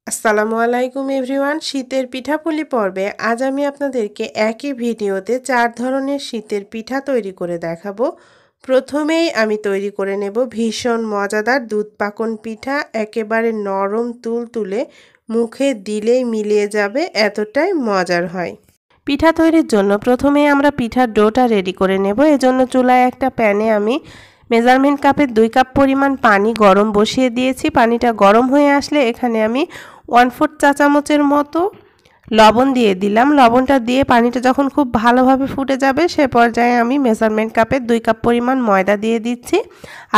আসসালামু আলাইকুম এভরিওয়ান। শীতের পিঠাপুলি পর্বে আজ আমি আপনাদেরকে একই ভিডিওতে 4 ধরনের শীতের পিঠা তৈরি করে দেখাবো। প্রথমেই আমি তৈরি করে নেব ভীষণ মজাদার দুধ পাকন পিঠা, একেবারে নরম তুলতুলে, মুখে দিলেই মিলিয়ে যাবে, এতটাই মজার হয়। পিঠা তৈরির জন্য প্রথমেই আমরা পিঠার ডোটা রেডি করে নেব। এজন্য চুলায় একটা প্যানে আমি মেজারমেন্ট কাপের 2 কাপ পরিমাণ পানি গরম বসিয়ে দিয়েছি। পানিটা গরম হয়ে আসলে এখানে আমি 1/4 চা চামচের মতো লবণ দিয়ে দিলাম। লবণটা দিয়ে পানিটা যখন খুব ভালোভাবে ফুটে যাবে সে পর্যায়ে আমি মেজারমেন্ট কাপের 2 কাপ পরিমাণ ময়দা দিয়ে দিচ্ছি।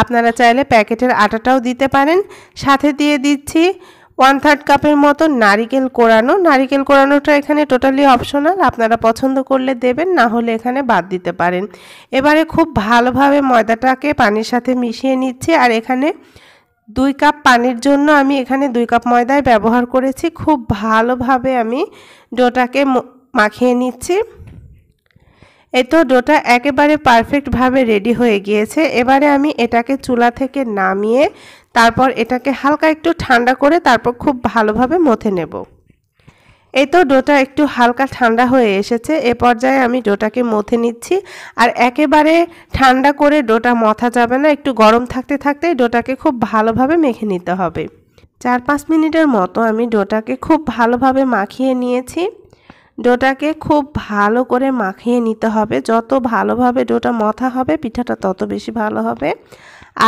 আপনারা চাইলে প্যাকেটের আটাটাও দিতে পারেন। সাথে দিয়ে দিচ্ছি 1/3 কাপের মতো নারিকেল কোড়ানো। নারিকেল কোড়ানোটা এখানে টোটালি অপশনাল, আপনারা পছন্দ করলে দেবেন, না হলে এখানে বাদ দিতে পারেন। এবারে খুব ভালোভাবে ময়দাটাকে পানির সাথে মিশিয়ে নিচ্ছি। আর এখানে 2 কাপ পানির জন্য আমি এখানে 2 কাপ ময়দাই ব্যবহার করেছি। খুব ভালোভাবে আমি ডোটাকে মাখিয়ে নিচ্ছি। এই তো ডোটা একেবারে পারফেক্টভাবে রেডি হয়ে গিয়েছে। এবারে আমি এটাকে চুলা থেকে নামিয়ে তারপর এটাকে হালকা একটু ঠান্ডা করে তারপর খুব ভালোভাবে মথে নেব। এই তো ডোটা একটু হালকা ঠান্ডা হয়ে এসেছে। এ পর্যায়ে আমি ডোটাকে মথে নিচ্ছি। আর একেবারে ঠান্ডা করে ডোটা মথা যাবে না, একটু গরম থাকতে থাকতেই ডোটাকে খুব ভালোভাবে মেখে নিতে হবে। 4-5 মিনিটের মতো আমি ডোটাকে খুব ভালোভাবে মাখিয়ে নিয়েছি। ডোটাকে খুব ভালো করে মাখিয়ে নিতে হবে। যত ভালোভাবে ডোটা মথা হবে পিঠাটা তত বেশি ভালো হবে।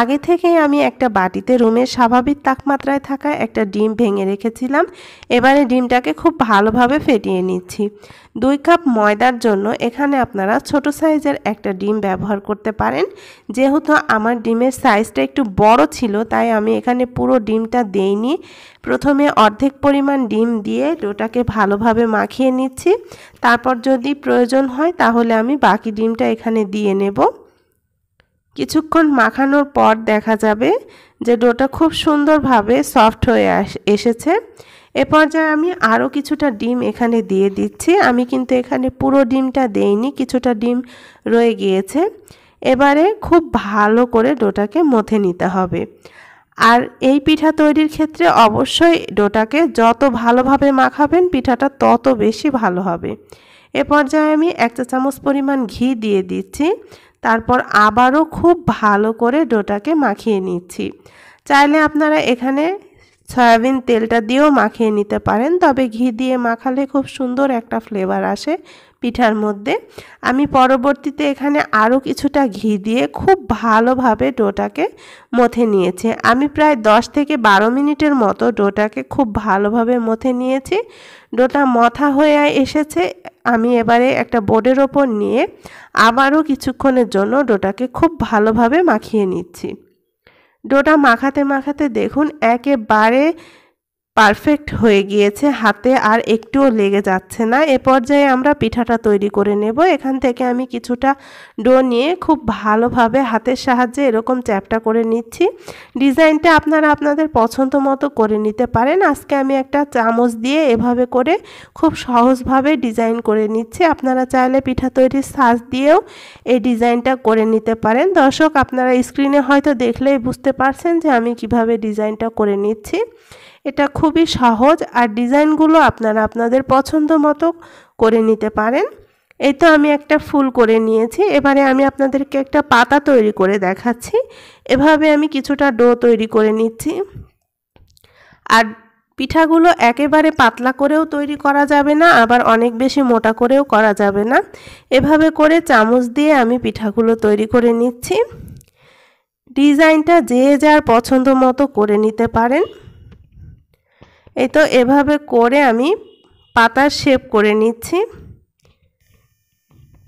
আগে থেকেই আমি একটা বাটিতে রুমের স্বাভাবিক তাপমাত্রায় থাকা একটা ডিম ভেঙে রেখেছিলাম। এবারে ডিমটাকে খুব ভালোভাবে ফেটিয়ে নিচ্ছি। 2 কাপ ময়দার জন্য এখানে আপনারা ছোট সাইজের একটা ডিম ব্যবহার করতে পারেন। যেহেতু আমার ডিমের সাইজটা একটু বড় ছিল তাই আমি এখানে পুরো ডিমটা দেইনি। প্রথমে অর্ধেক পরিমাণ ডিম দিয়ে ডোটাকে ভালোভাবে মাখিয়ে নিচ্ছি। তারপর যদি প্রয়োজন হয় তাহলে আমি বাকি ডিমটা এখানে দিয়ে নেব। কিছুক্ষণ মাখানোর পর দেখা যাবে যে ডোটা খুব সুন্দরভাবে সফট হয়ে এসেছে। এ পর্যায়ে আমি আরও কিছুটা ডিম এখানে দিয়ে দিচ্ছি। আমি কিন্তু এখানে পুরো ডিমটা দেইনি, কিছুটা ডিম রয়ে গিয়েছে। এবারে খুব ভালো করে ডোটাকে মথে নিতে হবে। আর এই পিঠা তৈরির ক্ষেত্রে অবশ্যই ডোটাকে যত ভালোভাবে মাখাবেন পিঠাটা তত বেশি ভালো হবে। এ পর্যায়ে আমি 1 চা চামচ পরিমাণ ঘি দিয়ে দিচ্ছি। তারপর আবারও খুব ভালো করে ডোটাকে মাখিয়ে নিচ্ছি। চাইলে আপনারা এখানে সয়াবিন তেলটা দিয়েও মাখিয়ে নিতে পারেন, তবে ঘি দিয়ে মাখালে খুব সুন্দর একটা ফ্লেভার আসে পিঠার মধ্যে। আমি পরবর্তীতে এখানে আরও কিছুটা ঘি দিয়ে খুব ভালোভাবে ডোটাকে মথে নিয়েছি। আমি প্রায় 10 থেকে 12 মিনিটের মতো ডোটাকে খুব ভালোভাবে মথে নিয়েছি। ডোটা মথা হয়ে এসেছে। আমি এবারে একটা বোর্ডের ওপর নিয়ে আবারও কিছুক্ষণের জন্য ডোটাকে খুব ভালোভাবে মাখিয়ে নিচ্ছি। ডোটা মাখাতে মাখাতে দেখুন একেবারে পারফেক্ট হয়ে গিয়েছে, হাতে আর একটুও লেগে যাচ্ছে না। এ পর্যায়ে আমরা পিঠাটা তৈরি করে নেব। এখান থেকে আমি কিছুটা ডো নিয়ে খুব ভালোভাবে হাতের সাহায্যে এরকম চ্যাপটা করে নিচ্ছি। ডিজাইনটা আপনারা আপনাদের পছন্দ মতো করে নিতে পারেন। আজকে আমি একটা চামচ দিয়ে এভাবে করে খুব সহজভাবে ডিজাইন করে নিচ্ছি। আপনারা চাইলে পিঠা তৈরির সাজ দিয়েও এই ডিজাইনটা করে নিতে পারেন। দর্শক, আপনারা স্ক্রিনে হয়তো দেখলেই বুঝতে পারছেন যে আমি কিভাবে ডিজাইনটা করে নিচ্ছি। এটা খুবই সহজ আর ডিজাইনগুলো আপনারা আপনাদের পছন্দ মতো করে নিতে পারেন। এই তো আমি একটা ফুল করে নিয়েছি। এবারে আমি আপনাদেরকে একটা পাতা তৈরি করে দেখাচ্ছি। এভাবে আমি কিছুটা ডো তৈরি করে নিচ্ছি। আর পিঠাগুলো একেবারে পাতলা করেও তৈরি করা যাবে না, আবার অনেক বেশি মোটা করেও করা যাবে না। এভাবে করে চামচ দিয়ে আমি পিঠাগুলো তৈরি করে নিচ্ছি। ডিজাইনটা যে যার পছন্দ মতো করে নিতে পারেন। এই তো এভাবে করে আমি পাতার শেপ করে নিচ্ছি।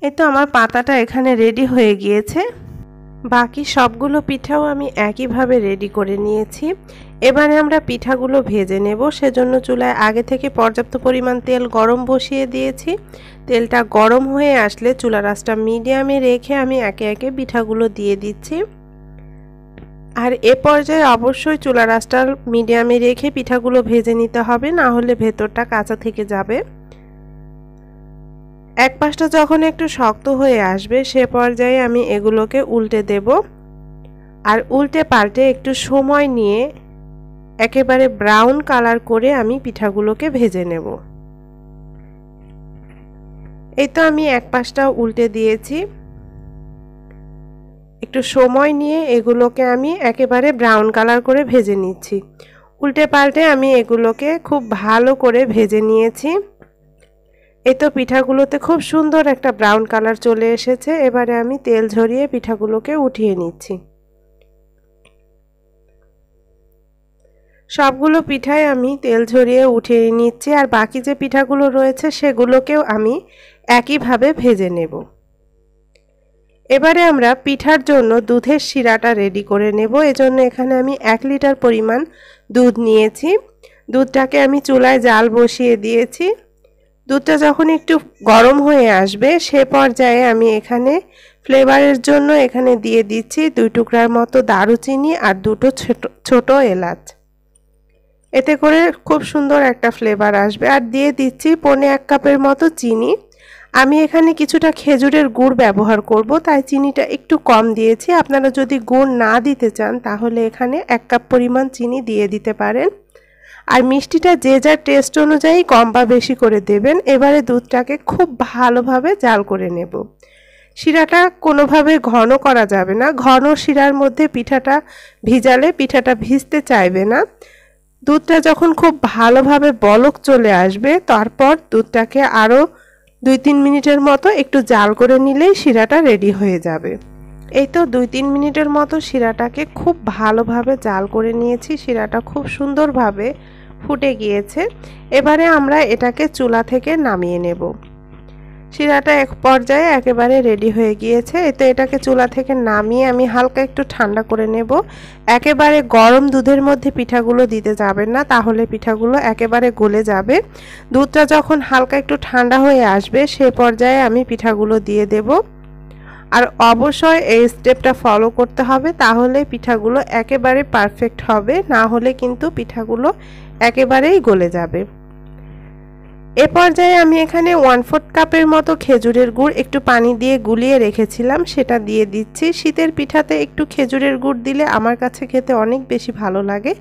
এই তো আমার পাতাটা এখানে রেডি হয়ে গিয়েছে। বাকি সবগুলো পিঠাও আমি একইভাবে রেডি করে নিয়েছি। এবারে আমরা পিঠাগুলো ভেজে নেব। সেজন্য চুলায় আগে থেকে পর্যাপ্ত পরিমাণ তেল গরম বসিয়ে দিয়েছি। তেলটা গরম হয়ে আসলে চুলার আঁচটা মিডিয়ামে রেখে আমি একে একে পিঠাগুলো দিয়ে দিচ্ছি। আর এ পর্যায়ে অবশ্যই চুলার আঁচটা মিডিয়ামে রেখে পিঠাগুলো ভেজে নিতে হবে, না হলে ভেতরটা কাঁচা থেকে যাবে। এক পাশটা যখন একটু শক্ত হয়ে আসবে সে পর্যায়ে আমি এগুলোকে উল্টে দেব। আর উল্টে পাল্টে একটু সময় নিয়ে একেবারে ব্রাউন কালার করে আমি পিঠাগুলোকে ভেজে নেব। এই তো আমি এক পাশটা উল্টে দিয়েছি। একটু সময় নিয়ে এগুলোকে আমি একেবারে ব্রাউন কালার করে ভেজে নিচ্ছি। উল্টে পাল্টে আমি এগুলোকে খুব ভালো করে ভেজে নিয়েছি। এই তো পিঠাগুলোতে খুব সুন্দর একটা ব্রাউন কালার চলে এসেছে। এবারে আমি তেল ঝরিয়ে পিঠাগুলোকে উঠিয়ে নিচ্ছি। সবগুলো পিঠাই আমি তেল ঝরিয়ে উঠিয়ে নিচ্ছি, আর বাকি যে পিঠাগুলো রয়েছে সেগুলোকেও আমি একইভাবে ভেজে নেব। এবারে আমরা পিঠার জন্য দুধের শিরাটা রেডি করে নেব। এজন্য এখানে আমি 1 লিটার পরিমাণ দুধ নিয়েছি। দুধটাকে আমি চুলায় জাল বসিয়ে দিয়েছি। দুধটা যখন একটু গরম হয়ে আসবে সে পর্যায়ে আমি এখানে ফ্লেভারের জন্য এখানে দিয়ে দিচ্ছি 2 টুকরার মতো দারুচিনি আর 2টো ছোট এলাচ। এতে করে খুব সুন্দর একটা ফ্লেভার আসবে। আর দিয়ে দিচ্ছি 1.25 কাপের মতো চিনি। আমি এখানে কিছুটা খেজুরের গুড় ব্যবহার করব, তাই চিনিটা একটু কম দিয়েছি। আপনারা যদি গুড় না দিতে চান তাহলে এখানে 1 কাপ পরিমাণ চিনি দিয়ে দিতে পারেন। আর মিষ্টিটা যে যার টেস্ট অনুযায়ী কম বা বেশি করে দেবেন। এবারে দুধটাকে খুব ভালোভাবে জাল করে নেব। শিরাটা কোনোভাবে ঘন করা যাবে না। ঘন শিরার মধ্যে পিঠাটা ভিজালে পিঠাটা ভিজতে চাইবে না। দুধটা যখন খুব ভালোভাবে বলক চলে আসবে তারপর দুধটাকে আরও 2-3 মিনিটের মতো একটু জাল করে নিলেই শিরাটা রেডি হয়ে যাবে। এই তো 2-3 মিনিটের মতো শিরাটাকে খুব ভালোভাবে জাল করে নিয়েছি। শিরাটা খুব সুন্দরভাবে ফুটে গিয়েছে। এবারে আমরা এটাকে চুলা থেকে নামিয়ে নেব। শিরাটা এক পর্যায়ে একেবারে রেডি হয়ে গিয়েছে। এতে এটাকে চুলা থেকে নামিয়ে আমি হালকা একটু ঠান্ডা করে নেব। একেবারে গরম দুধের মধ্যে পিঠাগুলো দিতে যাবেন না, তাহলে পিঠাগুলো একেবারে গলে যাবে। দুধটা যখন হালকা একটু ঠান্ডা হয়ে আসবে সে পর্যায়ে আমি পিঠাগুলো দিয়ে দেব। আর অবশ্যই এই স্টেপটা ফলো করতে হবে, তাহলে পিঠাগুলো একেবারে পারফেক্ট হবে, না হলে কিন্তু পিঠাগুলো একেবারেই গলে যাবে। এ পর্যায়ে আমি এখানে 1/4 কাপের মতো খেজুরের গুড় একটু পানি দিয়ে গুলিয়ে রেখেছিলাম, সেটা দিয়ে দিচ্ছি। শীতের পিঠাতে একটু খেজুরের গুড় দিলে আমার কাছে খেতে অনেক বেশি ভালো লাগে।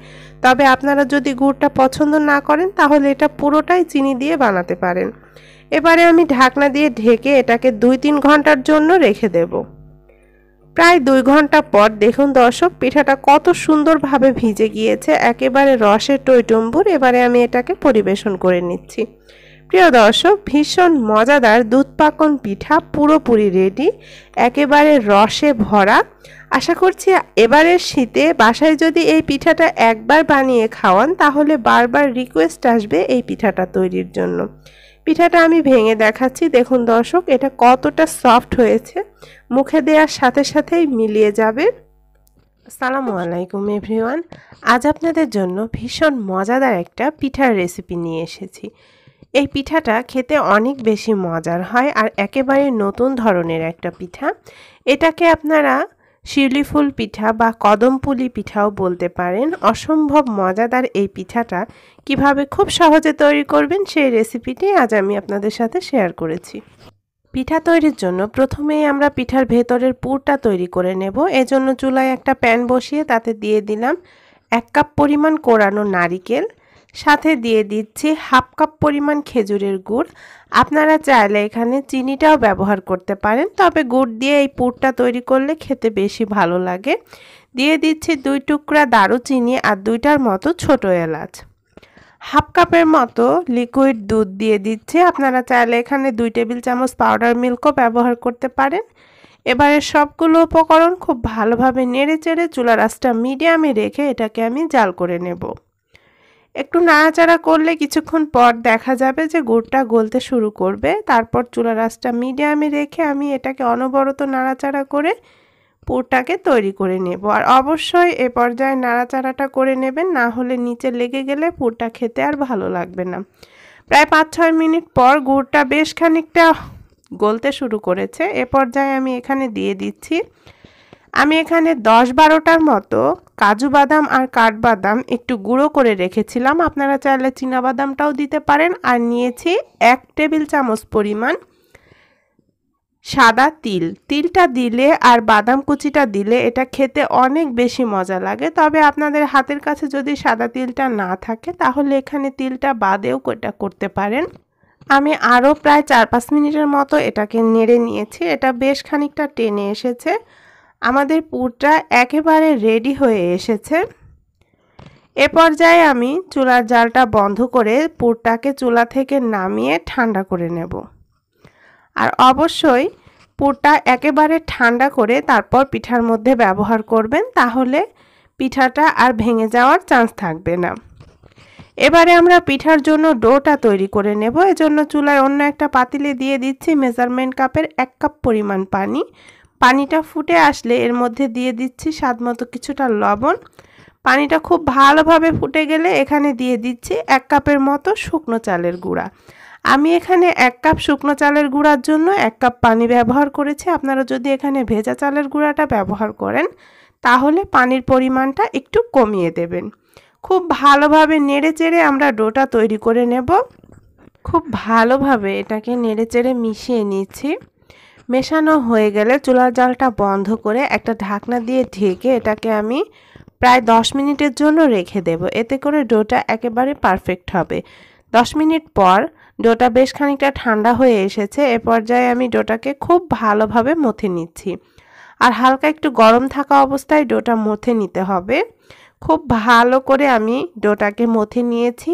তবে আপনারা যদি গুড়টা পছন্দ না করেন তাহলে এটা পুরোটাই চিনি দিয়ে বানাতে পারেন। এবারে আমি ঢাকনা দিয়ে ঢেকে এটাকে 2-3 ঘন্টার জন্য রেখে দেব। প্রায় 2 ঘন্টা পর দেখুন দর্শক, পিঠাটা কত সুন্দরভাবে ভিজে গিয়েছে, একেবারে রসে টইটুম্বুর। এবারে আমি এটাকে পরিবেশন করে নিচ্ছি। প্রিয় দর্শক, ভীষণ মজাদার দুধ পাকন পিঠা পুরোপুরি রেডি, একেবারে রসে ভরা। আশা করছি এবারের শীতে বাসায় যদি এই পিঠাটা একবার বানিয়ে খাওয়ান তাহলে বারবার রিকোয়েস্ট আসবে এই পিঠাটা তৈরির জন্য। পিঠাটা আমি ভেঙে দেখাচ্ছি। দেখুন দর্শক, এটা কতটা সফট হয়েছে, মুখে দেওয়ার সাথে সাথেই মিলিয়ে যাবে। আসসালামু আলাইকুম এভরিওয়ান, আজ আপনাদের জন্য ভীষণ মজাদার একটা পিঠার রেসিপি নিয়ে এসেছি। এই পিঠাটা খেতে অনেক বেশি মজার হয় আর একেবারে নতুন ধরনের একটা পিঠা। এটাকে আপনারা শিউলি ফুল পিঠা বা কদমপুলি পিঠাও বলতে পারেন। অসম্ভব মজাদার এই পিঠাটা কিভাবে খুব সহজে তৈরি করবেন সেই রেসিপিটি আজ আমি আপনাদের সাথে শেয়ার করেছি। পিঠা তৈরির জন্য প্রথমেই আমরা পিঠার ভেতরের পুরটা তৈরি করে নেব। এজন্য চুলায় একটা প্যান বসিয়ে তাতে দিয়ে দিলাম 1 কাপ পরিমাণ কোরানো নারিকেল, সাথে দিয়ে দিচ্ছি 1/2 কাপ পরিমাণ খেজুরের গুড়। আপনারা চাইলে এখানে চিনিটাও ব্যবহার করতে পারেন, তবে গুড় দিয়ে এই পুরটা তৈরি করলে খেতে বেশি ভালো লাগে। দিয়ে দিচ্ছি 2 টুকরা দারুচিনি আর 2টার মতো ছোট এলাচ। 1/2 কাপের মতো লিকুইড দুধ দিয়ে দিচ্ছি। আপনারা চাইলে এখানে 2 টেবিল চামচ পাউডার মিল্কও ব্যবহার করতে পারেন। এবারে সবগুলো উপকরণ খুব ভালোভাবে নেড়েচেড়ে চুলার আঁচটা মিডিয়ামে রেখে এটাকে আমি জাল করে নেব। একটু নাড়াচাড়া করলে কিছুক্ষণ পর দেখা যাবে যে গুড়টা গলতে শুরু করবে। তারপর চুলার আঁচটা মিডিয়ামে রেখে আমি এটাকে অনবরত নাড়াচাড়া করে পুরটাকে তৈরি করে নেব। আর অবশ্যই এ পর্যায়ে নাড়াচাড়াটা করে নেবেন, না হলে নিচে লেগে গেলে পুরটা খেতে আর ভালো লাগবে না। প্রায় 5-6 মিনিট পর গুড়টা বেশ খানিকটা গলতে শুরু করেছে। এ পর্যায়ে আমি এখানে দিয়ে দিচ্ছি, আমি এখানে 10-12টার মতো কাজু বাদাম আর কাঠবাদাম একটু গুঁড়ো করে রেখেছিলাম। আপনারা চাইলে চীনাবাদামটাও দিতে পারেন। আর নিয়েছি 1 টেবিল চামচ পরিমাণ সাদা তিল, তিলটা দিলে আর বাদাম কুচিটা দিলে এটা খেতে অনেক বেশি মজা লাগে। তবে আপনাদের হাতের কাছে যদি সাদা তিলটা না থাকে তাহলে এখানে তিলটা বাদেও এটা করতে পারেন। আমি আরও প্রায় 4-5 মিনিটের মতো এটাকে নেড়ে নিয়েছি। এটা বেশ খানিকটা টেনে এসেছে। আমাদের পুরটা একেবারে রেডি হয়ে এসেছে। এ পর্যায়ে আমি চুলার জালটা বন্ধ করে পুরটাকে চুলা থেকে নামিয়ে ঠান্ডা করে নেব। আর অবশ্যই পুরটা একেবারে ঠান্ডা করে তারপর পিঠার মধ্যে ব্যবহার করবেন, তাহলে পিঠাটা আর ভেঙে যাওয়ার চান্স থাকবে না। এবারে আমরা পিঠার জন্য ডোটা তৈরি করে নেব। এজন্য চুলায় অন্য একটা পাতিলে দিয়ে দিচ্ছি মেজারমেন্ট কাপের 1 কাপ পরিমাণ পানি। পানিটা ফুটে আসলে এর মধ্যে দিয়ে দিচ্ছি স্বাদমতো কিছুটা লবণ। পানিটা খুব ভালোভাবে ফুটে গেলে এখানে দিয়ে দিচ্ছি 1 কাপের মতো শুকনো চালের গুঁড়া। আমি এখানে 1 কাপ শুকনো চালের গুঁড়ার জন্য 1 কাপ পানি ব্যবহার করেছি। আপনারা যদি এখানে ভেজা চালের গুঁড়াটা ব্যবহার করেন তাহলে পানির পরিমাণটা একটু কমিয়ে দেবেন। খুব ভালোভাবে নেড়েচেড়ে আমরা ডোটা তৈরি করে নেব। খুব ভালোভাবে এটাকে নেড়েচেড়ে মিশিয়ে নিচ্ছি। মেশানো হয়ে গেলে চুলার জালটা বন্ধ করে একটা ঢাকনা দিয়ে ঢেকে এটাকে আমি প্রায় 10 মিনিটের জন্য রেখে দেব। এতে করে ডোটা একেবারে পারফেক্ট হবে। 10 মিনিট পর ডোটা বেশ খানিকটা ঠান্ডা হয়ে এসেছে। এ পর্যায়ে আমি ডোটাকে খুব ভালোভাবে মথে নিচ্ছি। আর হালকা একটু গরম থাকা অবস্থায় ডোটা মথে নিতে হবে। খুব ভালো করে আমি ডোটাকে মথে নিয়েছি।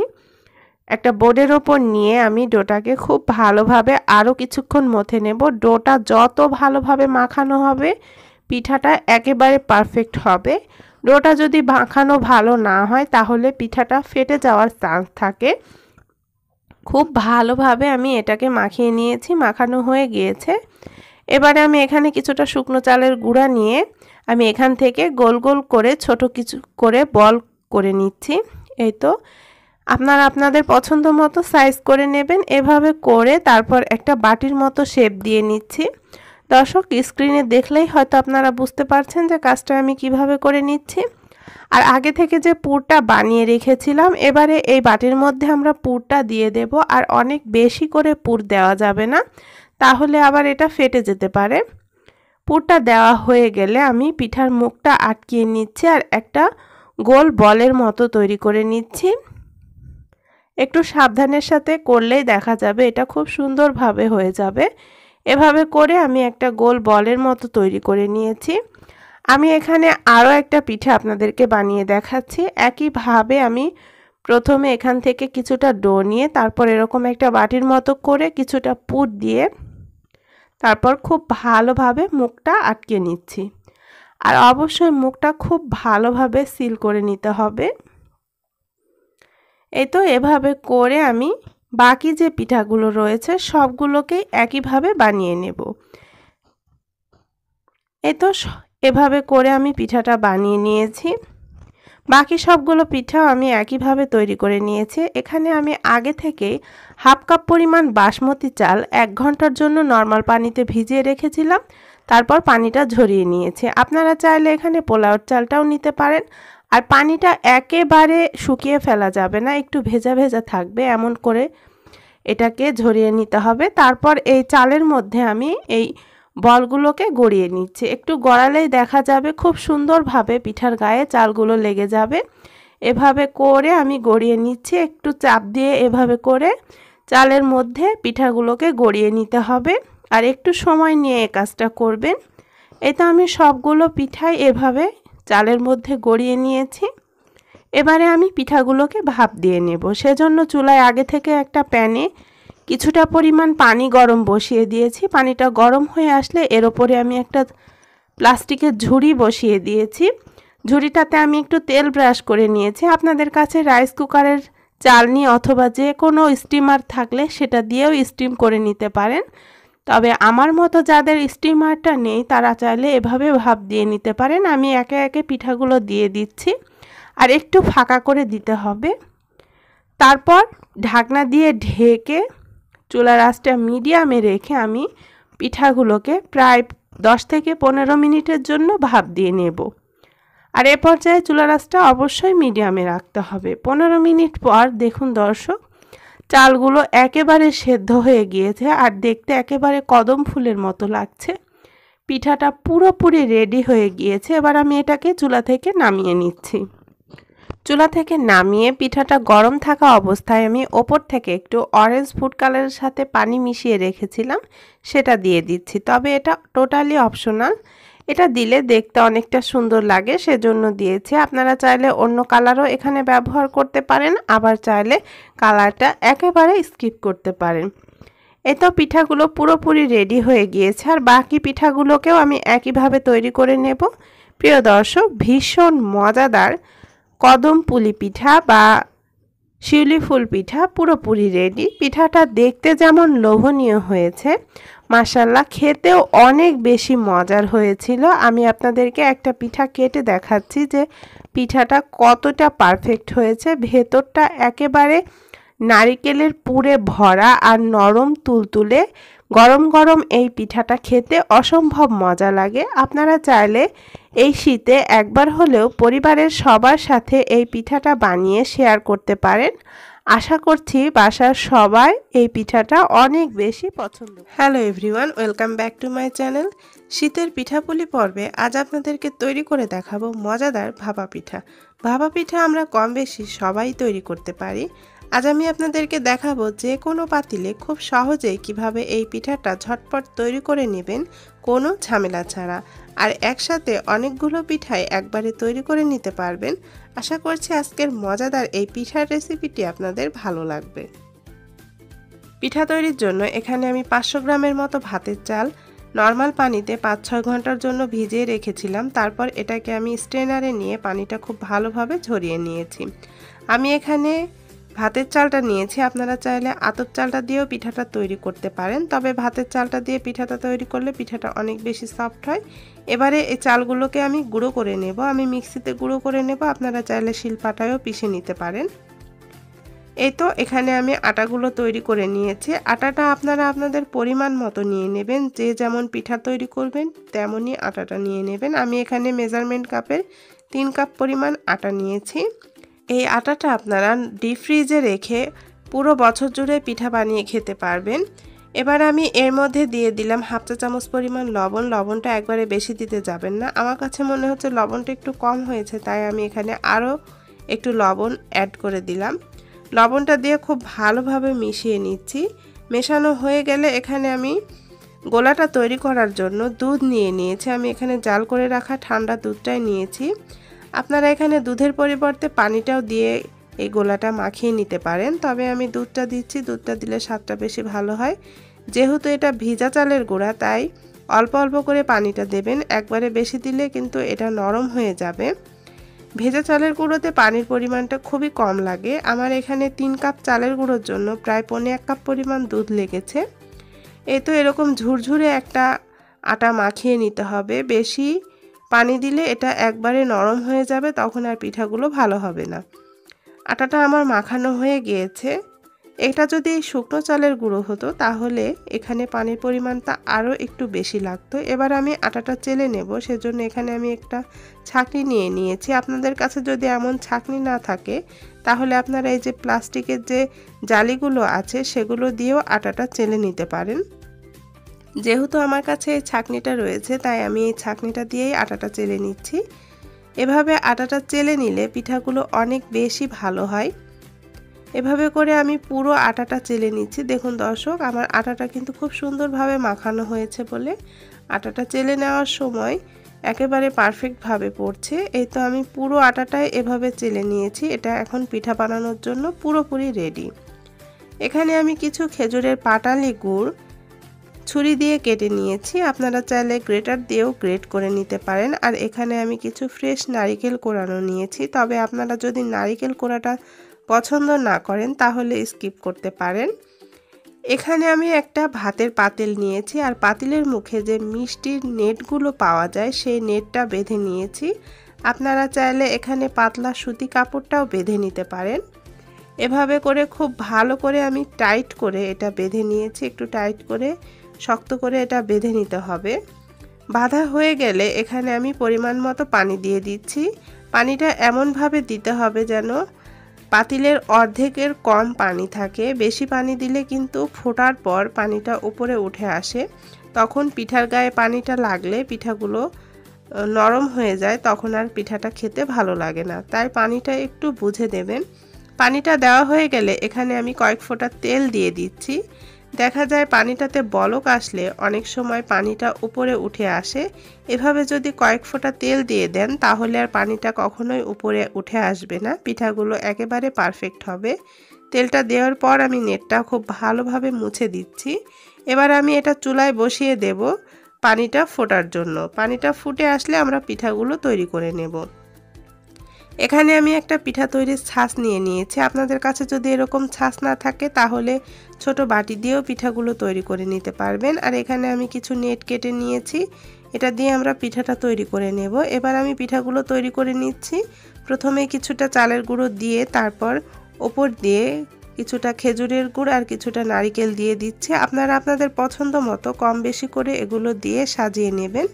একটা বোর্ডের ওপর নিয়ে আমি ডোটাকে খুব ভালোভাবে আরও কিছুক্ষণ মথে নেব। ডোটা যত ভালোভাবে মাখানো হবে পিঠাটা একেবারে পারফেক্ট হবে। ডোটা যদি মাখানো ভালো না হয় তাহলে পিঠাটা ফেটে যাওয়ার চান্স থাকে। খুব ভালোভাবে আমি এটাকে মাখিয়ে নিয়েছি, মাখানো হয়ে গিয়েছে। এবারে আমি এখানে কিছুটা শুকনো চালের গুঁড়া নিয়ে আমি এখান থেকে গোল গোল করে ছোট কিছু করে বল করে নিচ্ছি। এই তো আপনারা আপনাদের পছন্দ মতো সাইজ করে নেবেন। এভাবে করে তারপর একটা বাটির মতো শেপ দিয়ে নিচ্ছি। দর্শক, স্ক্রিনে দেখলেই হয়তো আপনারা বুঝতে পারছেন যে কাজটা আমি কিভাবে করে নিচ্ছি। আর আগে থেকে যে পুরটা বানিয়ে রেখেছিলাম, এবারে এই বাটির মধ্যে আমরা পুরটা দিয়ে দেব। আর অনেক বেশি করে পুর দেওয়া যাবে না, তাহলে আবার এটা ফেটে যেতে পারে। পুরটা দেওয়া হয়ে গেলে আমি পিঠার মুখটা আটকিয়ে নিচ্ছি আর একটা গোল বলের মতো তৈরি করে নিচ্ছি। একটু সাবধানের সাথে করলেই দেখা যাবে এটা খুব সুন্দরভাবে হয়ে যাবে। এভাবে করে আমি একটা গোল বলের মতো তৈরি করে নিয়েছি। আমি এখানে আরও একটা পিঠা আপনাদেরকে বানিয়ে দেখাচ্ছি। একইভাবে আমি প্রথমে এখান থেকে কিছুটা ডো নিয়ে তারপর এরকম একটা বাটির মতো করে কিছুটা পুর দিয়ে তারপর খুব ভালোভাবে মুখটা আটকে নিচ্ছি। আর অবশ্যই মুখটা খুব ভালোভাবে সিল করে নিতে হবে। এই তো এভাবে করে আমি বাকি যে পিঠাগুলো রয়েছে সবগুলোকেই একইভাবে বানিয়ে নেব। এই তো এভাবে করে আমি পিঠাটা বানিয়ে নিয়েছি। বাকি সবগুলো পিঠাও আমি একইভাবে তৈরি করে নিয়েছি। এখানে আমি আগে থেকে 1/2 কাপ পরিমাণ বাসমতি চাল 1 ঘন্টার জন্য নরমাল পানিতে ভিজিয়ে রেখেছিলাম। তারপর পানিটা ঝরিয়ে নিয়েছি। আপনারা চাইলে এখানে পোলাওর চালটাও নিতে পারেন। আর পানিটা একেবারে শুকিয়ে ফেলা যাবে না, একটু ভেজা ভেজা থাকবে, এমন করে এটাকে ঝরিয়ে নিতে হবে। তারপর এই চালের মধ্যে আমি এই বলগুলোকে গড়িয়ে নিচ্ছি। একটু গড়ালেই দেখা যাবে খুব সুন্দরভাবে পিঠার গায়ে চালগুলো লেগে যাবে। এভাবে করে আমি গড়িয়ে নিচ্ছি। একটু চাপ দিয়ে এভাবে করে চালের মধ্যে পিঠাগুলোকে গড়িয়ে নিতে হবে। আর একটু সময় নিয়ে এই কাজটা করবেন। এই তো আমি সবগুলো পিঠাই এভাবে চালের মধ্যে গড়িয়ে নিয়েছি। এবারে আমি পিঠাগুলোকে ভাপ দিয়ে নেব। সেজন্য চুলায় আগে থেকে একটা প্যানে কিছুটা পরিমাণ পানি গরম বসিয়ে দিয়েছি। পানিটা গরম হয়ে আসলে এর ওপরে আমি একটা প্লাস্টিকের ঝুড়ি বসিয়ে দিয়েছি। ঝুড়িটাতে আমি একটু তেল ব্রাশ করে নিয়েছি। আপনাদের কাছে রাইস কুকারের চালনি অথবা যে কোনো স্টিমার থাকলে সেটা দিয়েও স্টিম করে নিতে পারেন। তবে আমার মতো যাদের স্টিমারটা নেই তারা চাইলে এভাবে ভাপ দিয়ে নিতে পারেন। আমি একে একে পিঠাগুলো দিয়ে দিচ্ছি আর একটু ফাঁকা করে দিতে হবে। তারপর ঢাকনা দিয়ে ঢেকে চুলার আঁচটা মিডিয়ামে রেখে আমি পিঠাগুলোকে প্রায় 10 থেকে 15 মিনিটের জন্য ভাপ দিয়ে নেব। আর এ পর্যায়ে চুলার আঁচটা অবশ্যই মিডিয়ামে রাখতে হবে। 15 মিনিট পর দেখুন দর্শক, চালগুলো একেবারে সেদ্ধ হয়ে গিয়েছে আর দেখতে একেবারে কদম ফুলের মতো লাগছে। পিঠাটা পুরোপুরি রেডি হয়ে গিয়েছে। এবার আমি এটাকে চুলা থেকে নামিয়ে নিচ্ছি। চুলা থেকে নামিয়ে পিঠাটা গরম থাকা অবস্থায় আমি ওপর থেকে একটু অরেঞ্জ ফুড কালারের সাথে পানি মিশিয়ে রেখেছিলাম, সেটা দিয়ে দিচ্ছি। তবে এটা টোটালি অপশনাল, এটা দিলে দেখতে অনেকটা সুন্দর লাগে সেজন্য দিয়েছি। আপনারা চাইলে অন্য কালারও এখানে ব্যবহার করতে পারেন, আবার চাইলে কালারটা একেবারে স্কিপ করতে পারেন। এই তো পিঠাগুলো পুরোপুরি রেডি হয়ে গিয়েছে আর বাকি পিঠাগুলোকেও আমি একইভাবে তৈরি করে নেব। প্রিয় দর্শক, ভীষণ মজাদার কদম পুলি পিঠা বা শিউলি ফুল পিঠা পুরোপুরি রেডি। পিঠাটা দেখতে যেমন লোভনীয় হয়েছে, মাশাআল্লাহ খেতেও অনেক বেশি মজার হয়েছিল। আমি আপনাদেরকে একটা পিঠা কেটে দেখাচ্ছি যে পিঠাটা কতটা পারফেক্ট হয়েছে। ভেতরটা একেবারে নারিকেলের পুরে ভরা আর নরম তুলতুলে। গরম গরম এই পিঠাটা খেতে অসম্ভব মজা লাগে। আপনারা চাইলে এই শীতে একবার হলেও পরিবারের সবার সাথে এই পিঠাটা বানিয়ে শেয়ার করতে পারেন। আশা করছি বাসার সবাই এই পিঠাটা অনেক বেশি পছন্দ। Hello everyone, welcome back to my channel. শীতের পিঠাপুলি পর্বে আজ আপনাদেরকে তৈরি করে দেখাবো মজাদার ভাপা পিঠা। ভাপা পিঠা আমরা কম বেশি সবাই তৈরি করতে পারি। আজ আমি আপনাদেরকে দেখাবো যে কোনো পাতিলে খুব সহজেই কিভাবে এই পিঠাটা ঝটপট তৈরি করে নেবেন কোনো ঝামেলা ছাড়া, আর একসাথে অনেকগুলো পিঠাই একবারে তৈরি করে নিতে পারবেন। আশা করছি আজকের মজাদার এই পিঠার রেসিপিটি আপনাদের ভালো লাগবে। পিঠা তৈরির জন্য এখানে আমি 500 গ্রামের মতো ভাতের চাল নর্মাল পানিতে 5-6 ঘন্টার জন্য ভিজিয়ে রেখেছিলাম। তারপর এটাকে আমি স্ট্রেনারে নিয়ে পানিটা খুব ভালোভাবে ঝরিয়ে নিয়েছি। আমি এখানে ভাতের চালটা নিয়েছি, আপনারা চাইলে আতপ চালটা দিয়েও পিঠাটা তৈরি করতে পারেন, তবে ভাতের চালটা দিয়ে পিঠাটা তৈরি করলে পিঠাটা অনেক বেশি সফট হয়। এবারে এই চালগুলোকে আমি গুঁড়ো করে নেব। আমি মিক্সিতে গুঁড়ো করে নেব, আপনারা চাইলে শিলপাটায়ও পিষে নিতে পারেন। এই তো এখানে আমি আটাগুলো তৈরি করে নিয়েছি। আটাটা আপনারা আপনাদের পরিমাণ মতো নিয়ে নেবেন, যে যেমন পিঠা তৈরি করবেন তেমনই আটাটা নিয়ে নেবেন। আমি এখানে মেজারমেন্ট কাপের 3 কাপ পরিমাণ আটা নিয়েছি। এই আটাটা আপনারা ডিপ ফ্রিজে রেখে পুরো বছর জুড়ে পিঠা বানিয়ে খেতে পারবেন। এবার আমি এর মধ্যে দিয়ে দিলাম 1/2 চা চামচ পরিমাণ লবণ। লবণটা একবারে বেশি দিতে যাবেন না, আমার কাছে মনে হচ্ছে লবণটা একটু কম হয়েছে, তাই আমি এখানে আরও একটু লবণ অ্যাড করে দিলাম। লবণটা দিয়ে খুব ভালোভাবে মিশিয়ে নিচ্ছি। মেশানো হয়ে গেলে এখানে আমি গোলাটা তৈরি করার জন্য দুধ নিয়ে নিয়েছি। আমি এখানে জাল করে রাখা ঠান্ডা দুধটাই নিয়েছি। আপনারা এখানে দুধের পরিবর্তে পানিটাও দিয়ে এই গোলাটা মাখিয়ে নিতে পারেন, তবে আমি দুধটা দিচ্ছি। দুধটা দিলে স্বাদটা বেশি ভালো হয়। যেহেতু এটা ভিজা চালের গুঁড়া, তাই অল্প অল্প করে পানিটা দেবেন, একবারে বেশি দিলে কিন্তু এটা নরম হয়ে যাবে। ভেজা চালের গুঁড়োতে পানির পরিমাণটা খুবই কম লাগে। আমার এখানে 3 কাপ চালের গুঁড়োর জন্য প্রায় 1.25 কাপ পরিমাণ দুধ লেগেছে। এই তো এরকম ঝুরঝুরে একটা আটা মাখিয়ে নিতে হবে। বেশি পানি দিলে এটা একবারে নরম হয়ে যাবে, তখন আর পিঠাগুলো ভালো হবে না। আটাটা আমার মাখানো হয়ে গিয়েছে। এটা যদি শুকনো চালের গুঁড়ো হতো তাহলে এখানে পানির পরিমাণটা আরও একটু বেশি লাগতো। এবার আমি আটাটা চেলে নেব, সেজন্য এখানে আমি একটা ছাঁকনি নিয়ে নিয়েছি। আপনাদের কাছে যদি এমন ছাঁকনি না থাকে তাহলে আপনারা এই যে প্লাস্টিকের যে জালিগুলো আছে সেগুলো দিয়েও আটাটা চেলে নিতে পারেন। যেহেতু আমার কাছে এই ছাঁকনিটা রয়েছে, তাই আমি এই ছাঁকনিটা দিয়েই আটাটা চেলে নিচ্ছি। এভাবে আটাটা চেলে নিলে পিঠাগুলো অনেক বেশি ভালো হয়। এভাবে করে আমি পুরো আটাটা চেলে নিচ্ছি। দেখুন দর্শক, আমার আটাটা কিন্তু খুব সুন্দরভাবে মাখানো হয়েছে বলে আটাটা চেলে নেওয়ার সময় একেবারে পারফেক্টভাবে পড়ছে। এই তো আমি পুরো আটাটাই এভাবে চেলে নিয়েছি। এটা এখন পিঠা বানানোর জন্য পুরোপুরি রেডি। এখানে আমি কিছু খেজুরের পাটালি গুড় ছুরি দিয়ে কেটে নিয়েছি, আপনারা চাইলে গ্রেটার দিয়েও গ্রেট করে নিতে পারেন। আর এখানে আমি কিছু ফ্রেশ নারিকেল কোড়ানো নিয়েছি, তবে আপনারা যদি নারিকেল কোড়াটা পছন্দ না করেন তাহলে স্কিপ করতে পারেন। এখানে আমি একটা ভাতের পাতিল নিয়েছি, আর পাতিলের মুখে যে মিষ্টির নেটগুলো পাওয়া যায় সেই নেটটা বেঁধে নিয়েছি। আপনারা চাইলে এখানে পাতলা সুতি কাপড়টাও বেঁধে নিতে পারেন। এভাবে করে খুব ভালো করে আমি টাইট করে এটা বেঁধে নিয়েছি। একটু টাইট করে শক্ত করে এটা বেঁধে নিতে হবে। বাঁধা হয়ে গেলে এখানে আমি পরিমাণ মতো পানি দিয়ে দিচ্ছি। পানিটা এমনভাবে দিতে হবে যেন পাতিলের অর্ধেকের কম পানি থাকে। বেশি পানি দিলে কিন্তু ফোটার পর পানিটা উপরে উঠে আসে, তখন পিঠার গায়ে পানিটা লাগলে পিঠাগুলো নরম হয়ে যায়, তখন আর পিঠাটা খেতে ভালো লাগে না। তাই পানিটা একটু বুঝে দেবেন। পানিটা দেওয়া হয়ে গেলে এখানে আমি কয়েক ফোঁটা তেল দিয়ে দিচ্ছি। দেখা যায় পানিটাতে বলক আসলে অনেক সময় পানিটা উপরে উঠে আসে। এভাবে যদি কয়েক ফোঁটা তেল দিয়ে দেন তাহলে আর পানিটা কখনোই উপরে উঠে আসবে না, পিঠাগুলো একেবারে পারফেক্ট হবে। তেলটা দেওয়ার পর আমি নেটটা খুব ভালোভাবে মুছে দিচ্ছি। এবার আমি এটা চুলায় বসিয়ে দেব পানিটা ফোটার জন্য। পানিটা ফুটে আসলে আমরা পিঠাগুলো তৈরি করে নেব। এখানে আমি একটা পিঠা তৈরির ছাঁচ নিয়ে নিয়েছি। আপনাদের কাছে যদি এরকম ছাঁচ না থাকে তাহলে ছোট বাটি দিয়েও পিঠাগুলো তৈরি করে নিতে পারবেন। আর এখানে আমি কিছু নেট কেটে নিয়েছি, এটা দিয়ে আমরা পিঠাটা তৈরি করে নেব। এবার আমি পিঠাগুলো তৈরি করে নিচ্ছি। প্রথমে কিছুটা চালের গুঁড়ো দিয়ে তারপর ওপর দিয়ে কিছুটা খেজুরের গুড় আর কিছুটা নারকেল দিয়ে দিচ্ছি। আপনারা আপনাদের পছন্দ মতো কম বেশি করে এগুলো দিয়ে সাজিয়ে নেবেন।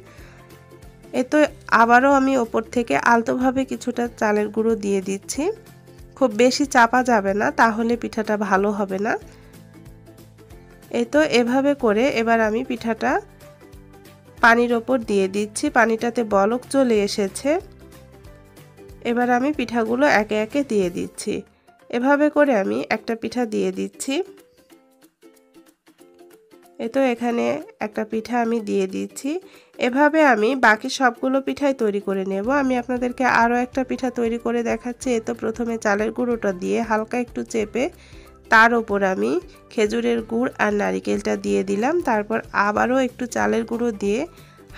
তো আবারও আমি ওপর থেকে আলতোভাবে কিছুটা চালের গুঁড়ো দিয়ে দিচ্ছি। খুব বেশি চাপা যাবে না, তাহলে পিঠাটা ভালো হবে না। তো এভাবে করে এবার আমি পিঠাটা পানির ওপর দিয়ে দিচ্ছি। পানিটাতে বলক চলে এসেছে। এবার আমি পিঠাগুলো একে একে দিয়ে দিচ্ছি। এভাবে করে আমি একটা পিঠা দিয়ে দিচ্ছি। তো এখানে একটা পিঠা আমি দিয়ে দিচ্ছি। এভাবে আমি বাকি সবগুলো পিঠাই তৈরি করে নেব। আমি আপনাদেরকে আরও একটা পিঠা তৈরি করে দেখাচ্ছি। তো প্রথমে চালের গুঁড়োটা দিয়ে হালকা একটু চেপে তার উপর আমি খেজুরের গুড় আর নারকেলটা দিয়ে দিলাম। তারপর আবারও একটু চালের গুঁড়ো দিয়ে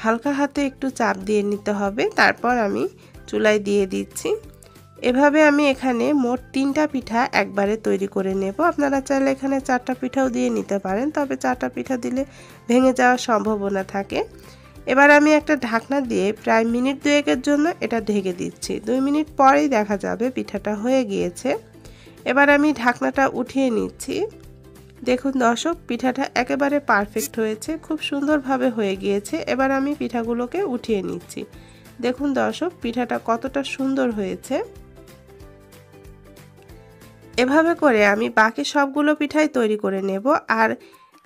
হালকা হাতে একটু চাপ দিয়ে নিতে হবে। তারপর আমি চুলায় দিয়ে দিচ্ছি। এভাবে আমি এখানে মোট 3টা পিঠা একবারে তৈরি করে নেব। আপনারা চাইলে এখানে 4টা পিঠাও দিয়ে নিতে পারেন, তবে 4টা পিঠা দিলে ভেঙে যাওয়ার সম্ভাবনা থাকে। এবার আমি একটা ঢাকনা দিয়ে প্রায় মিনিট 2-এর জন্য এটা ঢেকে দিচ্ছি। 2 মিনিট পরেই দেখা যাবে পিঠাটা হয়ে গিয়েছে। এবার আমি ঢাকনাটা উঠিয়ে নিচ্ছি। দেখুন দর্শক, পিঠাটা একেবারে পারফেক্ট হয়েছে, খুব সুন্দরভাবে হয়ে গিয়েছে। এবার আমি পিঠাগুলোকে উঠিয়ে নিচ্ছি। দেখুন দর্শক, পিঠাটা কতটা সুন্দর হয়েছে। এভাবে করে আমি বাকি সবগুলো পিঠাই তৈরি করে নেব। আর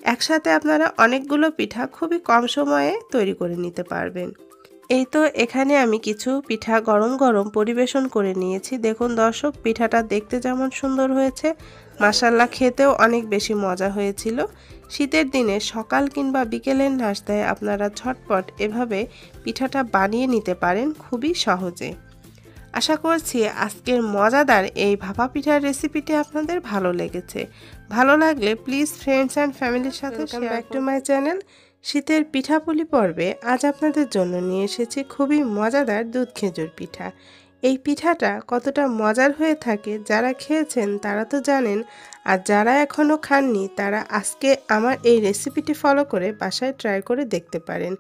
একসাথে আপনারা অনেকগুলো পিঠা খুবই কম সময়ে তৈরি করে নিতে পারবেন। তো এখানে আমি কিছু পিঠা গরম গরম পরিবেশন করে নিয়েছি। দেখুন দর্শক, পিঠাটা দেখতে যেমন সুন্দর হয়েছে, মাশাআল্লাহ খেতেও অনেক বেশি মজা হয়েছিল। শীতের দিনে সকাল কিংবা বিকেলের নাস্তায় আপনারা ঝটপট এভাবে পিঠাটা বানিয়ে নিতে পারেন খুবই সহজে। আশা করছি আজকের মজাদার এই ভাপা পিঠার রেসিপিটি আপনাদের ভালো লেগেছে। ভালো লাগলে প্লিজ ফ্রেন্ডস অ্যান্ড ফ্যামিলির সাথে share back to my channel. শীতের পিঠাপুলি পর্বে আজ আপনাদের জন্য নিয়ে এসেছি খুবই মজাদার দুধ খেজুর পিঠা। এই পিঠাটা কতটা মজার হয়ে থাকে যারা খেয়েছেন তারা তো জানেন, আর যারা এখনও খাননি তারা আজকে আমার এই রেসিপিটি ফলো করে বাসায় ট্রাই করে দেখতে পারেন।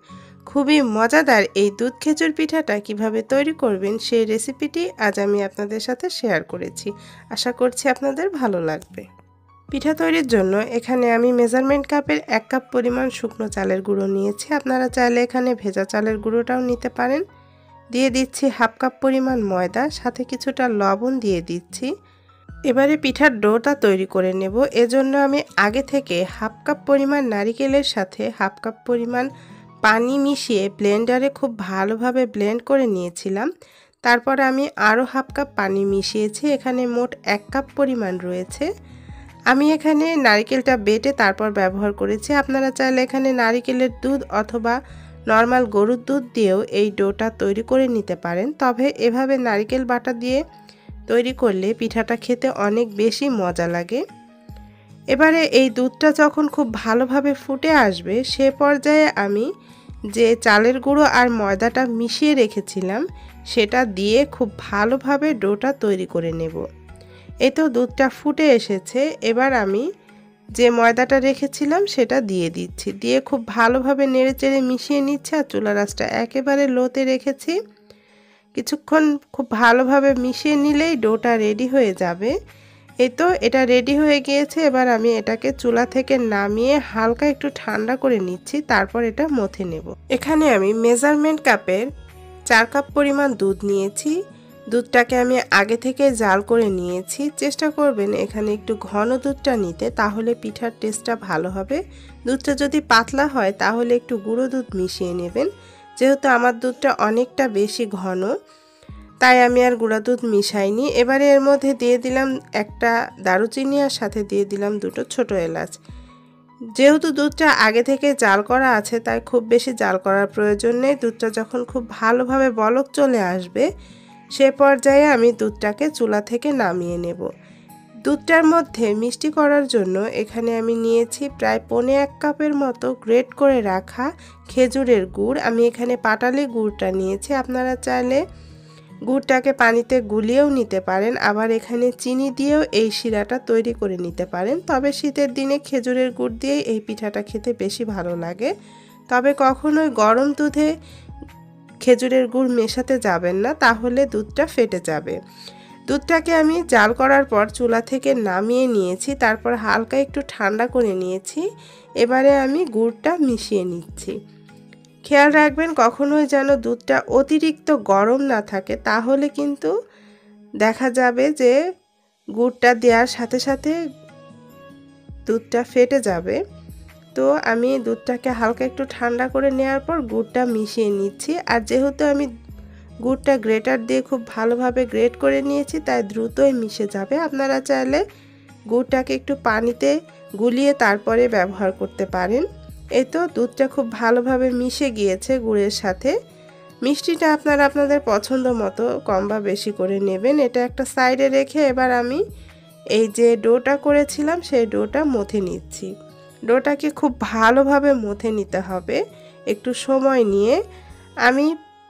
খুবই মজাদার এই দুধ খেজুর পিঠাটা কিভাবে তৈরি করবেন সেই রেসিপিটি আজ আমি আপনাদের সাথে শেয়ার করেছি। আশা করছি আপনাদের ভালো লাগবে। পিঠা তৈরির জন্য এখানে আমি মেজারমেন্ট কাপের 1 কাপ পরিমাণ শুকনো চালের গুঁড়ো নিয়েছি। আপনারা চাইলে এখানে ভেজা চালের গুঁড়োটাও নিতে পারেন। দিয়ে দিচ্ছি 1/2 কাপ পরিমাণ ময়দা, সাথে কিছুটা লবণ দিয়ে দিচ্ছি। এবারে পিঠার ডোটা তৈরি করে নেব। এজন্য আমি আগে থেকে 1/2 কাপ পরিমাণ নারকেলের সাথে 1/2 কাপ পরিমাণ পানি মিশিয়ে ব্লেন্ডারে খুব ভালোভাবে ব্লেন্ড করে নিয়েছিলাম। তারপর আমি আরও 1/2 কাপ পানি মিশিয়েছি। এখানে মোট 1 কাপ পরিমাণ রয়েছে। আমি এখানে নারকেলটা বেটে তারপর ব্যবহার করেছি। আপনারা চাইলে এখানে নারকেলের দুধ অথবা নর্মাল গরুর দুধ দিয়েও এই ডোটা তৈরি করে নিতে পারেন, তবে এভাবে নারকেল বাটা দিয়ে তৈরি করলে পিঠাটা খেতে অনেক বেশি মজা লাগে। এবারে এই দুধটা যখন খুব ভালোভাবে ফুটে আসবে সে পর্যায়ে আমি যে চালের গুঁড়ো আর ময়দাটা মিশিয়ে রেখেছিলাম সেটা দিয়ে খুব ভালোভাবে ডোটা তৈরি করে নেব। তো দুধটা ফুটে এসেছে। এবার আমি যে ময়দাটা রেখেছিলাম সেটা দিয়ে দিচ্ছি। দিয়ে খুব ভালোভাবে নেড়েচেড়ে মিশিয়ে নিচ্ছি। আর চুলার আঁচটা একেবারে লোতে রেখেছি। কিছুক্ষণ খুব ভালোভাবে মিশিয়ে নিলেই ডোটা রেডি হয়ে যাবে। তো এটা রেডি হয়ে গিয়েছে। এবার আমি এটাকে চুলা থেকে নামিয়ে হালকা একটু ঠান্ডা করে নিচ্ছি, তারপর এটা মথে নেব। এখানে আমি মেজারমেন্ট কাপের 4 কাপ পরিমাণ দুধ নিয়েছি। দুধটাকে আমি আগে থেকে জাল করে নিয়েছি। চেষ্টা করবেন এখানে একটু ঘন দুধটা নিতে, তাহলে পিঠার টেস্টটা ভালো হবে। দুধটা যদি পাতলা হয় তাহলে একটু গুঁড়ো দুধ মিশিয়ে নেবেন। যেহেতু আমার দুধটা অনেকটা বেশি ঘন, তাই আমি আর গুঁড়া দুধ মিশাইনি। এবারে এর মধ্যে দিয়ে দিলাম একটা দারুচিনি আর সাথে দিয়ে দিলাম দুটো ছোট এলাচ। যেহেতু দুধটা আগে থেকে জাল করা আছে তাই খুব বেশি জাল করার প্রয়োজন নেই। দুধটা যখন খুব ভালোভাবে বলক চলে আসবে সে পর্যায়ে আমি দুধটাকে চুলা থেকে নামিয়ে নেব। দুধটার মধ্যে মিষ্টি করার জন্য এখানে আমি নিয়েছি প্রায় 1.25 কাপের মতো গ্রেট করে রাখা খেজুরের গুড়। আমি এখানে পাটালি গুড়টা নিয়েছি, আপনারা চাইলে গুড়টাকে পানিতে গুলিয়েও নিতে পারেন, আবার এখানে চিনি দিয়েও এই শিরাটা তৈরি করে নিতে পারেন। তবে শীতের দিনে খেজুরের গুড় দিয়ে এই পিঠাটা খেতে বেশি ভালো লাগে। তবে কখনোই গরম দুধে খেজুরের গুড় মেশাতে যাবেন না, তাহলে দুধটা ফেটে যাবে। দুধটাকে আমি জাল করার পর চুলা থেকে নামিয়ে নিয়েছি, তারপর হালকা একটু ঠান্ডা করে নিয়েছি। এবারে আমি গুড়টা মিশিয়ে নিচ্ছি। খেয়াল রাখবেন কখনোই যেন দুধটা অতিরিক্ত গরম না থাকে, তাহলে কিন্তু দেখা যাবে যে গুড়টা দেওয়ার সাথে সাথে দুধটা ফেটে যাবে। তো আমি দুধটাকে হালকা একটু ঠান্ডা করে নেওয়ার পর গুড়টা মিশিয়ে নিচ্ছি। আর যেহেতু আমি গুড়টা গ্রেটার দিয়ে খুব ভালোভাবে গ্রেট করে নিয়েছি তাই দ্রুতই মিশে যাবে। আপনারা চাইলে গুড়টাকে একটু পানিতে গুলিয়ে তারপরে ব্যবহার করতে পারেন। এই তো দুধটা খুব ভালোভাবে মিশে গিয়েছে গুড়ের সাথে। মিষ্টিটা আপনারা আপনাদের পছন্দ মতো কম বা বেশি করে নেবেন। এটা একটা সাইডে রেখে এবার আমি এই যে ডোটা করেছিলাম সেই ডোটা মথে নিচ্ছি। ডোটাকে খুব ভালোভাবে মথে নিতে হবে একটু সময় নিয়ে। আমি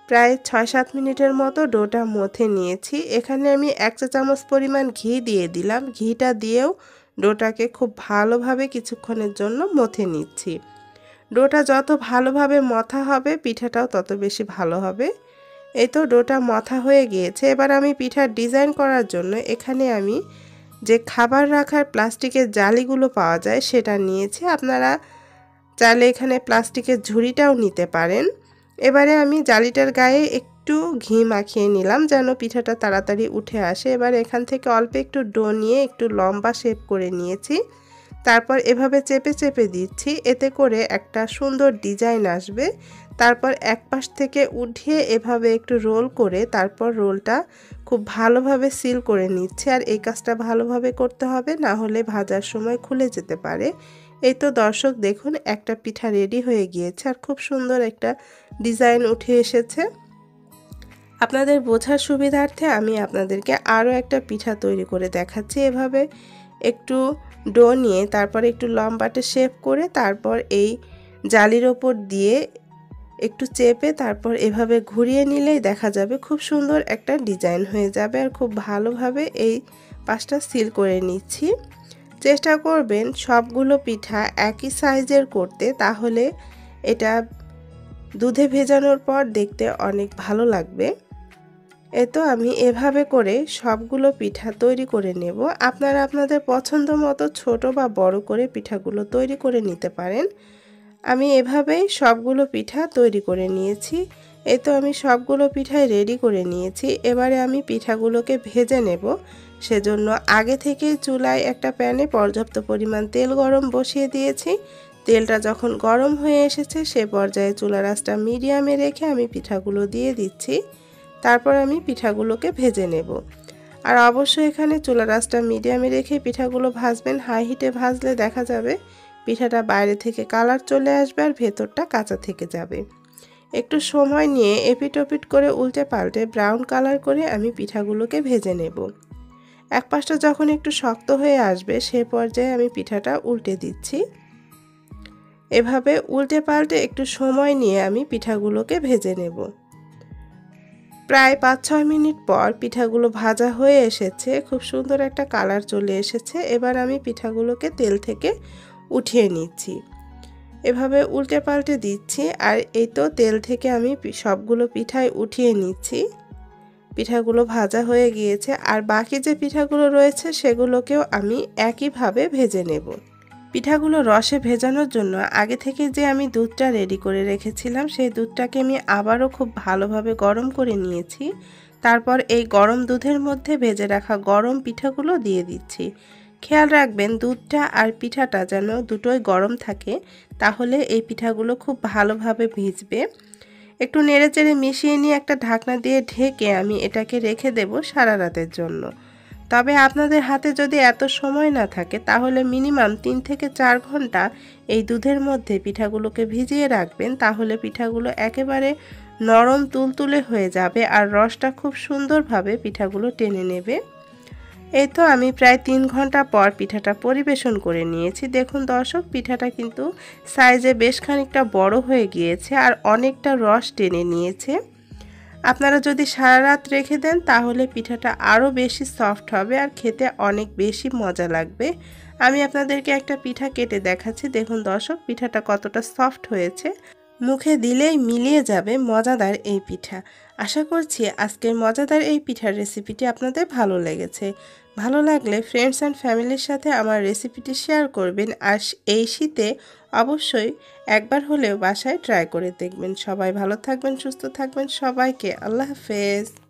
প্রায় 6-7 মিনিটের মতো ডোটা মথে নিয়েছি। এখানে আমি 1 চা চামচ পরিমাণ ঘি দিয়ে দিলাম। ঘিটা দিয়েও ডোটাকে খুব ভালোভাবে কিছুক্ষণের জন্য মথে নিচ্ছি। ডোটা যত ভালোভাবে মথা হবে পিঠাটাও তত বেশি ভালো হবে। এই তো ডোটা মথা হয়ে গিয়েছে। এবার আমি পিঠার ডিজাইন করার জন্য এখানে আমি যে খাবার রাখার প্লাস্টিকের জালিগুলো পাওয়া যায় সেটা নিয়েছি। আপনারা চাইলে এখানে প্লাস্টিকের ঝুড়িটাও নিতে পারেন। এবারে আমি জালিটার গায়ে একটু ঘি মাখিয়ে নিলাম যেন পিঠাটা তাড়াতাড়ি উঠে আসে। এবার এখান থেকে অল্প একটু ডো নিয়ে একটু লম্বা শেপ করে নিয়েছি। তারপর এভাবে চেপে চেপে দিচ্ছি, এতে করে একটা সুন্দর ডিজাইন আসবে। তারপর এক পাশ থেকে উঠিয়ে এভাবে একটু রোল করে তারপর রোলটা খুব ভালোভাবে সিল করে নিচ্ছে। আর এই কাজটা ভালোভাবে করতে হবে, না হলে ভাজার সময় খুলে যেতে পারে। এই তো দর্শক দেখুন একটা পিঠা রেডি হয়ে গিয়েছে আর খুব সুন্দর একটা ডিজাইন উঠে এসেছে। আপনাদের বোঝার সুবিধার্থে আমি আপনাদেরকে আরও একটা পিঠা তৈরি করে দেখাচ্ছি। এভাবে একটু ডো নিয়ে তারপর একটু লম্বাটে শেপ করে তারপর এই জালির ওপর দিয়ে একটু চেপে তারপর এভাবে ঘুরিয়ে নিলেই দেখা যাবে খুব সুন্দর একটা ডিজাইন হয়ে যাবে। আর খুব ভালোভাবে এই পাশটা সিল করে নিচ্ছি। চেষ্টা করবেন সবগুলো পিঠা একই সাইজের করতে, তাহলে এটা দুধে ভেজানোর পর দেখতে অনেক ভালো লাগবে। এই তো আমি এভাবে করে সবগুলো পিঠা তৈরি করে নেব। আপনারা আপনাদের পছন্দ মতো ছোট বা বড় করে পিঠাগুলো তৈরি করে নিতে পারেন। আমি এভাবেই সবগুলো পিঠা তৈরি করে নিয়েছি। এই তো আমি সবগুলো পিঠাই রেডি করে নিয়েছি। এবারে আমি পিঠাগুলোকে ভেজে নেব। সেজন্য আগে থেকেই চুলায় একটা প্যানে পর্যাপ্ত পরিমাণ তেল গরম বসিয়ে দিয়েছি। তেলটা যখন গরম হয়ে এসেছে সে পর্যায়ে চুলার আঁচটা মিডিয়ামে রেখে আমি পিঠাগুলো দিয়ে দিচ্ছি। তারপর আমি পিঠাগুলোকে ভেজে নেব। আর অবশ্যই এখানে চুলার আঁচটা মিডিয়ামে রেখে পিঠাগুলো ভাজবেন। হাই হিটে ভাজলে দেখা যাবে পিঠাটা বাইরে থেকে কালার চলে আসবে আর ভেতরটা কাঁচা থেকে যাবে। একটু সময় নিয়ে এপিট ওপিট করে উল্টে পাল্টে ব্রাউন কালার করে আমি পিঠাগুলোকে ভেজে নেব। এক পাশটা যখন একটু শক্ত হয়ে আসবে সে পর্যায়ে আমি পিঠাটা উল্টে দিচ্ছি। এভাবে উল্টে পাল্টে একটু সময় নিয়ে আমি পিঠাগুলোকে ভেজে নেব। প্রায় 5-6 মিনিট পর পিঠাগুলো ভাজা হয়ে এসেছে, খুব সুন্দর একটা কালার চলে এসেছে। এবার আমি পিঠাগুলোকে তেল থেকে উঠিয়ে নিচ্ছি। এভাবে উল্টে পাল্টে দিচ্ছি। আর এই তো তেল থেকে আমি সবগুলো পিঠাই উঠিয়ে নিচ্ছি। পিঠাগুলো ভাজা হয়ে গিয়েছে। আর বাকি যে পিঠাগুলো রয়েছে সেগুলোকেও আমি একইভাবে ভেজে নেব। পিঠাগুলো রসে ভেজানোর জন্য আগে থেকে যে আমি দুধটা রেডি করে রেখেছিলাম সেই দুধটাকে আমি আবারও খুব ভালোভাবে গরম করে নিয়েছি। তারপর এই গরম দুধের মধ্যে ভেজে রাখা গরম পিঠাগুলো দিয়ে দিচ্ছি। খেয়াল রাখবেন দুধটা আর পিঠাটা যেন দুটোই গরম থাকে, তাহলে এই পিঠাগুলো খুব ভালোভাবে ভিজবে। একটু নেড়েচেড়ে মিশিয়ে নিয়ে একটা ঢাকনা দিয়ে ঢেকে আমি এটাকে রেখে দেব সারা রাতের জন্য। তবে আপনাদের হাতে যদি এত সময় না থাকে তাহলে মিনিমাম 3 থেকে 4 ঘন্টা এই দুধের মধ্যে পিঠাগুলোকে ভিজিয়ে রাখবেন, তাহলে পিঠাগুলো একেবারে নরম তুলতুলে হয়ে যাবে আর রসটা খুব সুন্দরভাবে পিঠাগুলো টেনে নেবে। এই তো আমি প্রায় 3 ঘন্টা পর পিঠাটা পরিবেশন করে নিয়েছি। দেখুন দর্শক, পিঠাটা কিন্তু সাইজে বেশ খানিকটা বড় হয়ে গিয়েছে আর অনেকটা রস টেনে নিয়েছে। আপনারা যদি সারা রাত রেখে দেন তাহলে পিঠাটা আরও বেশি সফট হবে আর খেতে অনেক বেশি মজা লাগবে। আমি আপনাদেরকে একটা পিঠা কেটে দেখাচ্ছি। দেখুন দর্শক, পিঠাটা কতটা সফট হয়েছে, মুখে দিলেই মিলিয়ে যাবে মজাদার এই পিঠা। আশা করছি আজকের মজাদার এই পিঠার রেসিপিটি আপনাদের ভালো লেগেছে। ভালো লাগলে ফ্রেন্ডস অ্যান্ড ফ্যামিলির সাথে আমার রেসিপিটি শেয়ার করবেন আর এই শীতে অবশ্যই একবার হলেও বাসায় ট্রাই করে দেখবেন। সবাই ভালো থাকবেন, সুস্থ থাকবেন। সবাইকে আল্লাহ হাফেজ।